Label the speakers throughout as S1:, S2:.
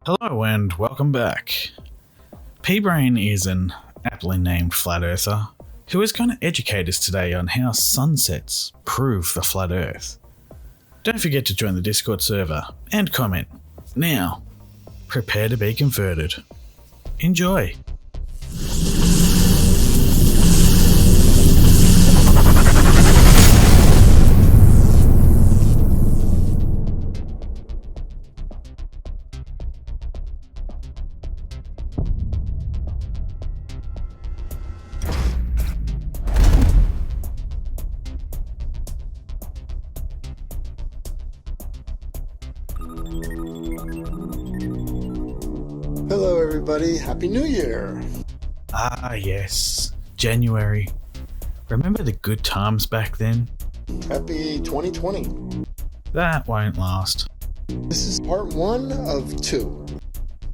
S1: Hello and welcome back. P-Brain is an aptly named flat earther who is going to educate us today on how sunsets prove the flat earth. Don't forget to join the Discord server and comment. Now, prepare to be converted. Enjoy!
S2: Hello everybody, Happy New Year!
S1: Ah yes, January. Remember the good times back then?
S2: Happy 2020.
S1: That won't last.
S2: This is part 1 of 2.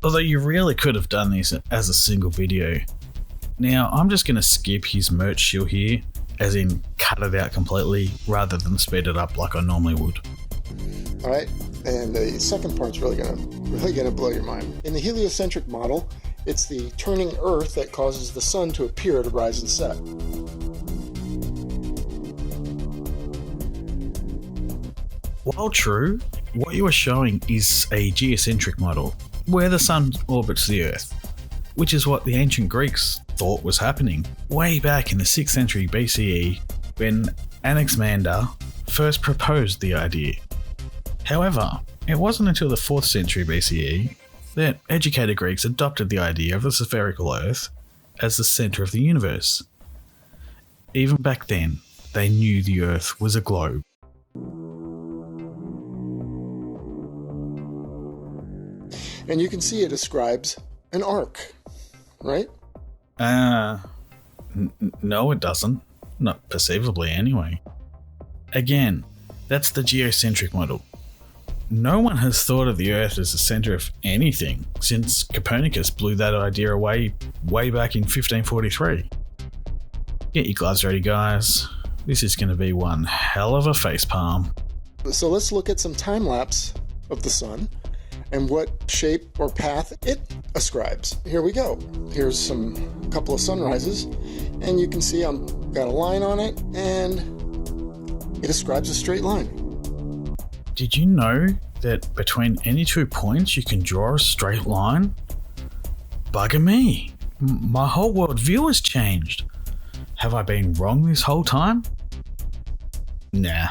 S1: Although you really could have done this as a single video. Now, I'm just going to skip his merch shield here, as in cut it out completely, rather than speed it up like I normally would.
S2: Alright, and the second part's really gonna blow your mind. In the heliocentric model, it's the turning Earth that causes the sun to appear to rise and set.
S1: While true, what you are showing is a geocentric model, where the sun orbits the Earth, which is what the ancient Greeks thought was happening way back in the 6th century BCE when Anaximander first proposed the idea. However, it wasn't until the 4th century BCE that educated Greeks adopted the idea of the spherical Earth as the centre of the universe. Even back then, they knew the Earth was a globe.
S2: And you can see it describes an arc, right?
S1: No it doesn't. Not perceivably anyway. Again, that's the geocentric model. No one has thought of the Earth as the centre of anything since Copernicus blew that idea away way back in 1543. Get your gloves ready, guys. This is going to be one hell of a facepalm.
S2: So let's look at some time lapse of the sun and what shape or path it ascribes. Here we go. Here's a couple of sunrises, and you can see I've got a line on it, and it ascribes a straight line.
S1: Did you know that between any 2 points you can draw a straight line? Bugger me. My whole world view has changed. Have I been wrong this whole time? Nah.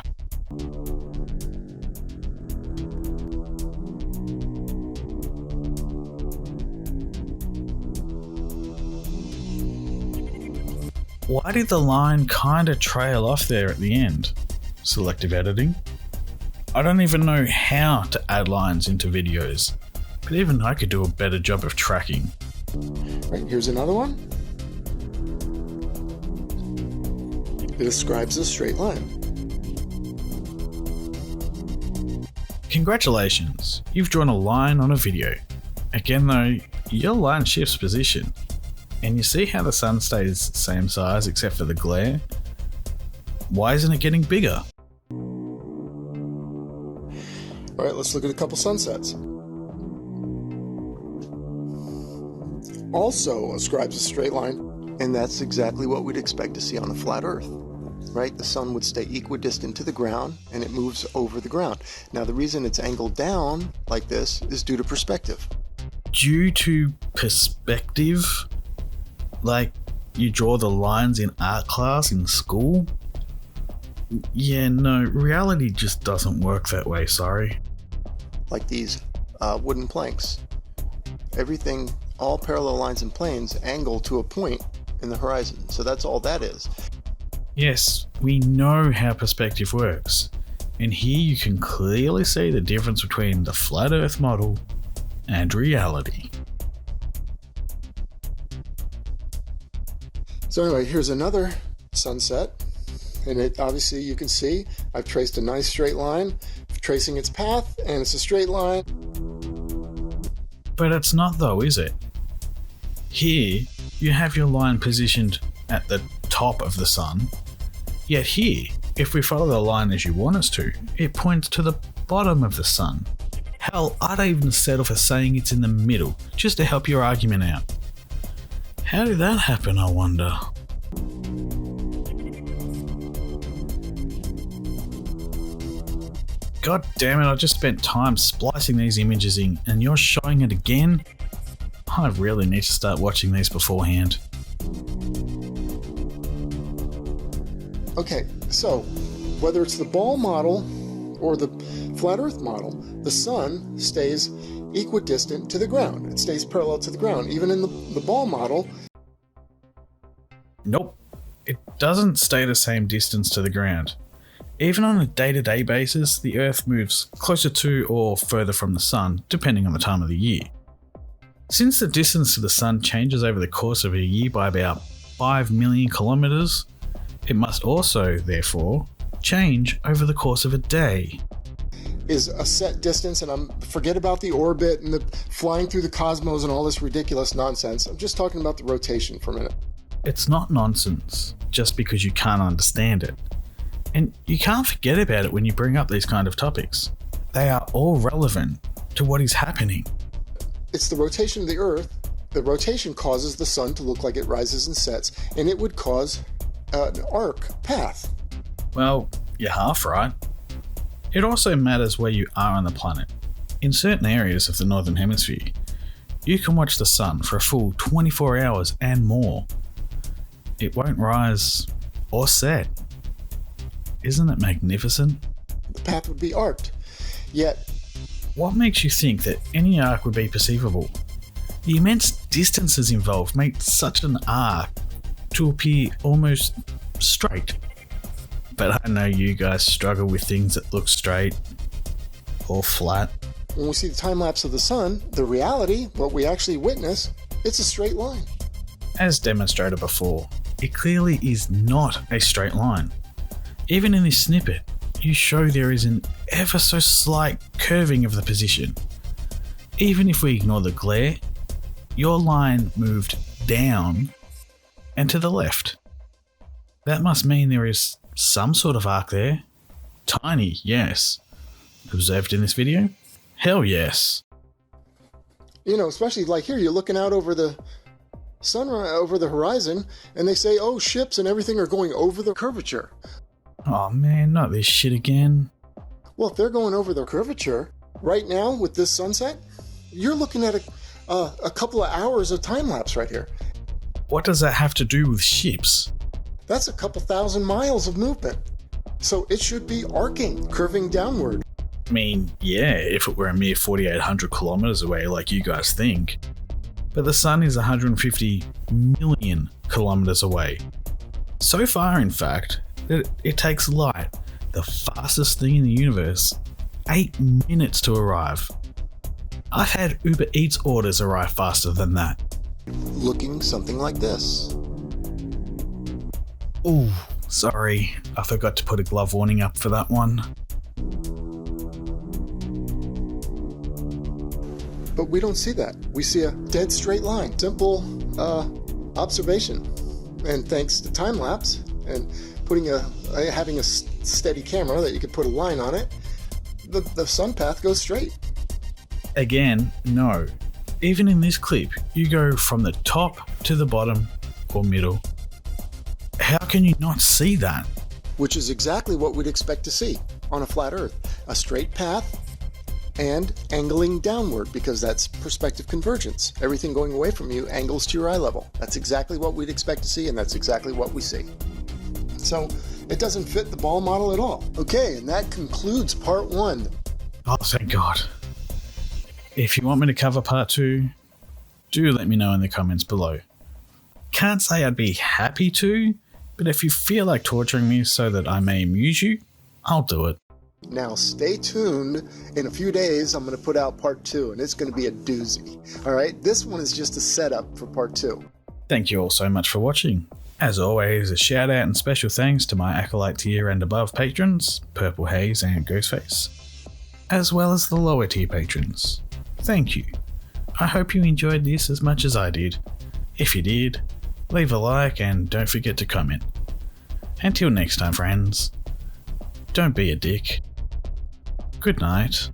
S1: Why did the line kinda trail off there at the end? Selective editing? I don't even know how to add lines into videos, but even I could do a better job of tracking.
S2: Right, here's another one. It describes a straight line.
S1: Congratulations, you've drawn a line on a video. Again though, your line shifts position. And you see how the sun stays the same size except for the glare? Why isn't it getting bigger?
S2: Alright, let's look at a couple sunsets. Also ascribes a straight line, and that's exactly what we'd expect to see on a flat Earth. Right? The sun would stay equidistant to the ground, and it moves over the ground. Now the reason it's angled down like this is due to perspective.
S1: Due to perspective? Like you draw the lines in art class in school? Yeah, no, reality just doesn't work that way, sorry.
S2: Like these wooden planks. Everything, all parallel lines and planes angle to a point in the horizon. So that's all that is.
S1: Yes, we know how perspective works. And here you can clearly see the difference between the flat Earth model and reality.
S2: So anyway, here's another sunset. And it obviously you can see I've traced a nice straight line, tracing its path, and it's a straight line.
S1: But it's not though, is it? Here, you have your line positioned at the top of the sun, yet here, if we follow the line as you want us to, it points to the bottom of the sun. Hell, I'd even settle for saying it's in the middle, just to help your argument out. How did that happen, I wonder? God damn it, I just spent time splicing these images in, and you're showing it again? I really need to start watching these beforehand.
S2: Okay, so whether it's the ball model or the flat Earth model, the sun stays equidistant to the ground. It stays parallel to the ground. Even in the ball model.
S1: Nope, it doesn't stay the same distance to the ground. Even on a day-to-day basis, the Earth moves closer to or further from the sun, depending on the time of the year. Since the distance to the sun changes over the course of a year by about 5 million kilometers, it must also, therefore, change over the course of a day.
S2: Is a set distance, and forget about the orbit and the flying through the cosmos and all this ridiculous nonsense. I'm just talking about the rotation for a minute.
S1: It's not nonsense, just because you can't understand it. And you can't forget about it when you bring up these kind of topics. They are all relevant to what is happening.
S2: It's the rotation of the Earth. The rotation causes the sun to look like it rises and sets, and it would cause an arc path.
S1: Well, you're half right. It also matters where you are on the planet. In certain areas of the Northern Hemisphere, you can watch the sun for a full 24 hours and more. It won't rise or set. Isn't it magnificent?
S2: The path would be arced. Yet,
S1: what makes you think that any arc would be perceivable? The immense distances involved make such an arc to appear almost straight. But I know you guys struggle with things that look straight or flat.
S2: when we see the time lapse of the sun, the reality, what we actually witness, it's a straight line.
S1: As demonstrated before, it clearly is not a straight line. Even in this snippet, you show there is an ever so slight curving of the position. Even if we ignore the glare, your line moved down and to the left. That must mean there is some sort of arc there. Tiny, yes. Observed in this video? Hell yes.
S2: You know, especially like here, you're looking out over the sunrise, over the horizon, and they say, oh, ships and everything are going over the curvature.
S1: Oh man, not this shit again.
S2: Well, if they're going over the curvature, right now with this sunset, you're looking at a couple of hours of time lapse right here.
S1: What does that have to do with ships?
S2: That's a couple thousand miles of movement. So it should be arcing, curving downward.
S1: I mean, yeah, if it were a mere 4,800 kilometers away like you guys think. But the sun is 150 million kilometers away. So far, in fact, that it takes light, the fastest thing in the universe, 8 minutes to arrive. I've had Uber Eats orders arrive faster than that.
S2: Looking something like this.
S1: Ooh, sorry, I forgot to put a glove warning up for that one.
S2: But we don't see that. We see a dead straight line. Simple observation. And thanks to time lapse and having a steady camera that you could put a line on it, the sun path goes straight.
S1: Again, no. Even in this clip, you go from the top to the bottom or middle. How can you not see that?
S2: Which is exactly what we'd expect to see on a flat Earth. A straight path and angling downward, because that's perspective convergence. Everything going away from you angles to your eye level. That's exactly what we'd expect to see, and that's exactly what we see. So it doesn't fit the ball model at all. Okay, and that concludes part 1.
S1: Oh, thank God. If you want me to cover part 2, do let me know in the comments below. Can't say I'd be happy to, but if you feel like torturing me so that I may amuse you, I'll do it.
S2: Now stay tuned. In a few days, I'm going to put out part 2, and it's going to be a doozy. All right, this one is just a setup for part 2.
S1: Thank you all so much for watching. As always, a shout out and special thanks to my Acolyte tier and above patrons, Purple Haze and Ghostface, as well as the lower tier patrons. Thank you. I hope you enjoyed this as much as I did. If you did, leave a like and don't forget to comment. Until next time, friends, don't be a dick. Good night.